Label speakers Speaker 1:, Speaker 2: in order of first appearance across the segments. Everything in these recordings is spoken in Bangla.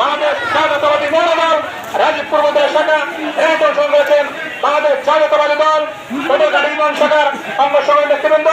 Speaker 1: বাংলাদেশ জাতীয়তাবাদী দল রাজীবপুর মধ্যে শাখা নির্বাচন করেছেন বাংলাদেশ জাতীয়তাবাদী দল পটুয়াখালী ইউনিয়ন শাখার অঙ্গ সভাপতি নেতৃবৃন্দ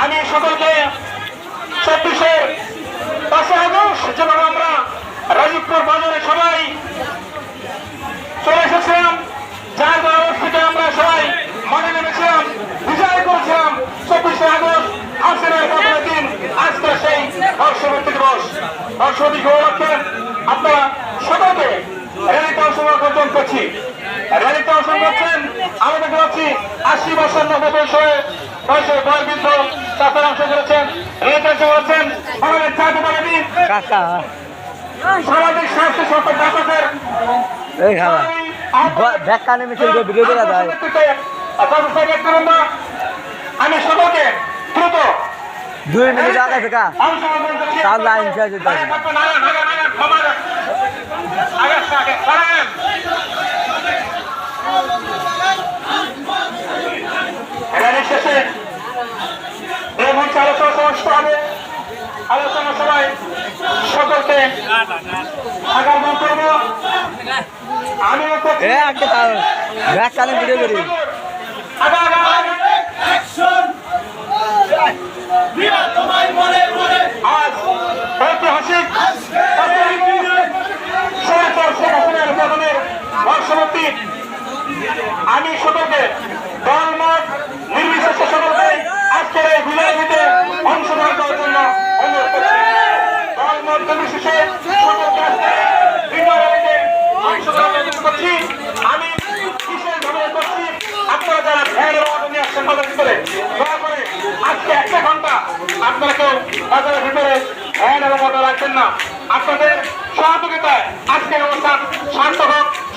Speaker 1: আমি সকলকে 24-এর 5 আগস্ট যেমন আমরা রাজীবপুর বাজারে সবাই চলে এসেছিলাম, যার থেকে আমরা সবাই মাঠে নেমেছিলাম, বিজয় করেছিলাম 24শে আগস্ট হাসিনার পতনের দিন। আজকে সেই হর্ষবর্তী দিবস। হর্ষবর্তী উপলক্ষে আপনারা সকলকে র্যালিতে অংশগ্রহণ অর্জন করছি। র্যালিতে অংশগ্রহণ করছেন আমরা দেখতে পাচ্ছি 80 বছর 90 বয়সের বয়োবৃদ্ধ তাদের অংশ করেছেন। র্যালিতে অংশ করেছেন আমাদের জাতীয়তাবাদী সামাজিক স্বাস্থ্য সংকট ডাকাতের আমি সকলকে দ্রুত
Speaker 2: 2 মিনিট আগে থেকে তার লাইন শেষ হতে হবে।
Speaker 1: র্যালি শেষে এই মঞ্চে আলোচনা অনুষ্ঠিত হবে। আলোচনা সভায় সকলকে আগামী করব। আমি
Speaker 2: ভিডিও করি
Speaker 1: আজ ঐতিহাসিক বর্ষবর্তী আমি সকলকে দলমত নির্বিশেষে সকলকে আজকের এই বিজয়ীতে অংশগ্রহণ করার জন্য অনুরোধ করছি। দলমত নির্বিশেষে সকলকে বিজয়ীতে অংশগ্রহণ করছি। আমি বিশেষভাবে করছি আপনারা যারা ভ্যান এবং অটো নিয়ে আসছেন বাজারের ভিতরে দয়া করে আজকে 1 ঘন্টা আপনারা কেউ বাজারের ভিতরে ভ্যান এবং অটো রাখছেন না। আপনাদের সহযোগিতায় আজকের অবস্থান শান্ত হোক,